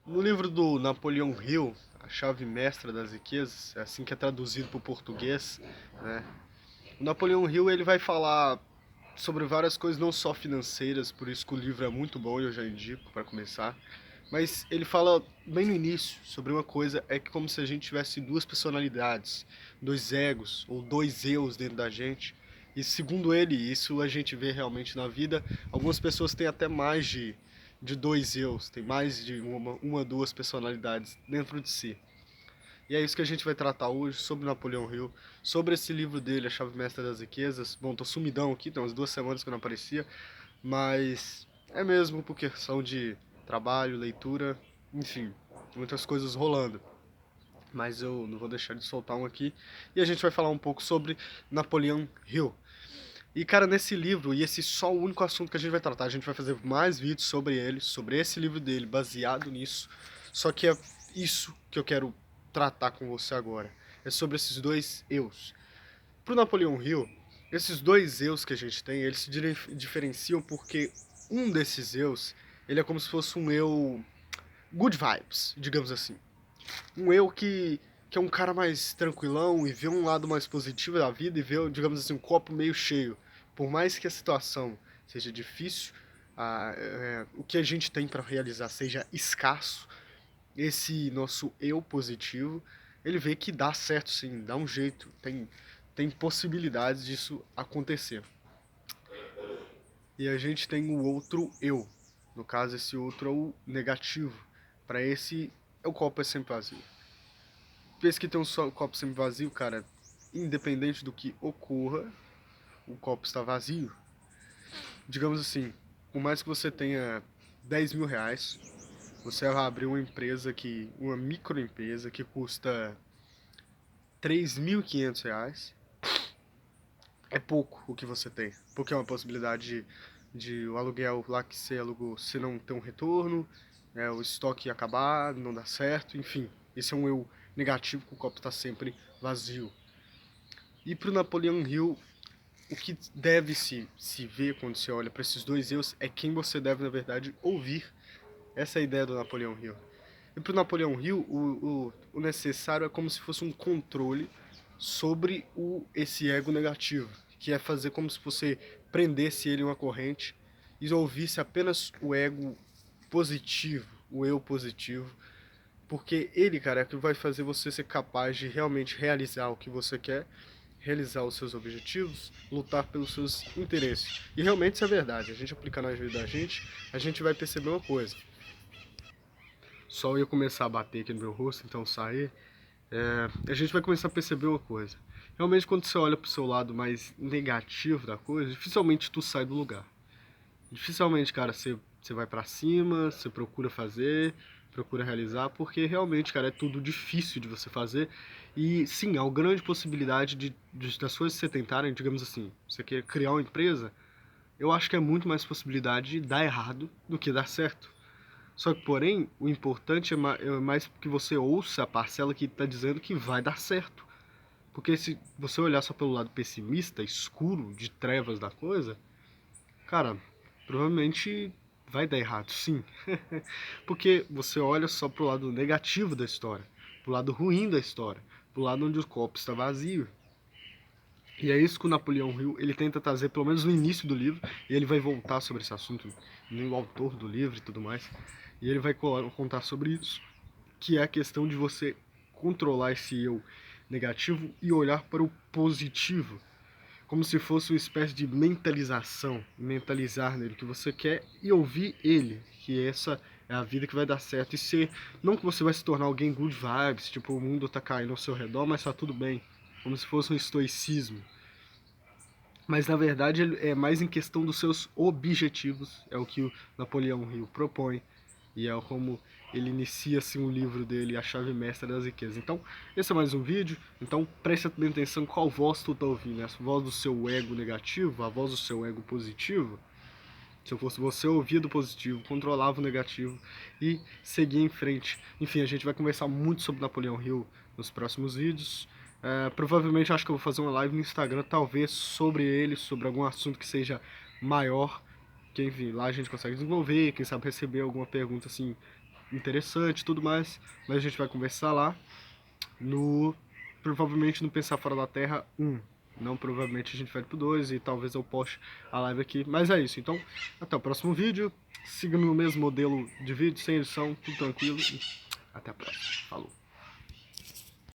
No livro do Napoleão Hill, A Chave Mestra das Riquezas, é assim que é traduzido para o português, né? O Napoleão Hill ele vai falar sobre várias coisas, não só financeiras, por isso que o livro é muito bom e eu já indico para começar. Mas ele fala bem no início sobre uma coisa, é que como se a gente tivesse duas personalidades, dois egos ou dois eus dentro da gente. E segundo ele, isso a gente vê realmente na vida. Algumas pessoas têm até mais de dois eus, tem mais de uma, duas personalidades dentro de si. E é isso que a gente vai tratar hoje sobre Napoleão Hill, sobre esse livro dele, A Chave Mestra das Riquezas. Bom, tô sumidão aqui, tem umas 2 semanas que eu não aparecia, mas é mesmo por questão de trabalho, leitura, enfim, muitas coisas rolando. Mas eu não vou deixar de soltar um aqui. E a gente vai falar um pouco sobre Napoleão Hill. E cara, nesse livro, e esse só o único assunto que a gente vai tratar, a gente vai fazer mais vídeos sobre ele, sobre esse livro dele, baseado nisso. Só que é isso que eu quero tratar com você agora. É sobre esses dois eus. Pro Napoleão Hill, esses dois eus que a gente tem, eles se diferenciam porque um desses eus, ele é como se fosse um eu good vibes, digamos assim. Um eu que é um cara mais tranquilão e vê um lado mais positivo da vida e vê, digamos assim, um copo meio cheio. Por mais que a situação seja difícil, o que a gente tem para realizar seja escasso, esse nosso eu positivo, ele vê que dá certo sim, dá um jeito, tem possibilidades disso acontecer. E a gente tem o outro eu. No caso, esse outro é o negativo. Para esse, o copo é sempre vazio. Vez que tem um só copo sempre vazio, cara, independente do que ocorra, o copo está vazio. Digamos assim, por mais que você tenha 10 mil reais, você vai abrir uma microempresa que custa 3.500 reais, é pouco o que você tem. Porque é uma possibilidade de o aluguel lá que você alugou, se não ter um retorno, o estoque acabar, não dar certo, enfim. Esse é um eu negativo, que o copo está sempre vazio. E para o Napoleão Hill, o que deve se ver quando você olha para esses dois eus é quem você deve, na verdade, ouvir. Essa é a ideia do Napoleão Hill. E para o Napoleão Hill, o necessário é como se fosse um controle sobre esse ego negativo, que é fazer como se você prendesse ele em uma corrente e ouvisse apenas o ego positivo, o eu positivo, porque ele, cara, é que vai fazer você ser capaz de realmente realizar o que você quer, realizar os seus objetivos, lutar pelos seus interesses. E realmente isso é verdade. A gente aplicar na vida da gente, a gente vai perceber uma coisa. O sol ia começar a bater aqui no meu rosto, então sair. A gente vai começar a perceber uma coisa. Realmente, quando você olha pro seu lado mais negativo da coisa, dificilmente tu sai do lugar. Dificilmente, cara, você vai pra cima, você procura fazer, procura realizar, porque realmente, cara, é tudo difícil de você fazer. E sim, há uma grande possibilidade das coisas que você tentarem, digamos assim, você quer criar uma empresa, eu acho que é muito mais possibilidade de dar errado do que dar certo. Só que, porém, o importante é mais que você ouça a parcela que está dizendo que vai dar certo. Porque se você olhar só pelo lado pessimista, escuro, de trevas da coisa, cara, provavelmente vai dar errado, sim. Porque você olha só pro lado negativo da história, pro lado ruim da história, pro lado onde o copo está vazio. E é isso que o Napoleão Hill ele tenta trazer, pelo menos no início do livro, e ele vai voltar sobre esse assunto no autor do livro e tudo mais. E ele vai contar sobre isso, que é a questão de você controlar esse eu negativo e olhar para o positivo, como se fosse uma espécie de mentalização, mentalizar nele o que você quer e ouvir ele, que essa é a vida que vai dar certo e ser, não que você vai se tornar alguém good vibes, tipo o mundo tá caindo ao seu redor, mas tá tudo bem, como se fosse um estoicismo. Mas na verdade é mais em questão dos seus objetivos, é o que o Napoleão Hill propõe e é como ele inicia assim o livro dele, A Chave Mestra das Riquezas. Então, esse é mais um vídeo, então preste bem atenção qual voz tu tá ouvindo, né? A voz do seu ego negativo, a voz do seu ego positivo. Se eu fosse você, eu ouvia do positivo, controlava o negativo e seguia em frente. Enfim, a gente vai conversar muito sobre Napoleão Hill nos próximos vídeos. Provavelmente acho que eu vou fazer uma live no Instagram, talvez sobre ele, sobre algum assunto que seja maior. Que enfim, lá a gente consegue desenvolver, quem sabe receber alguma pergunta assim interessante e tudo mais, mas a gente vai conversar lá provavelmente no Pensar Fora da Terra 1. Não, provavelmente a gente vai pro 2 e talvez eu poste a live aqui, mas é isso. Então, até o próximo vídeo, siga no mesmo modelo de vídeo, sem edição, tudo tranquilo e até a próxima. Falou!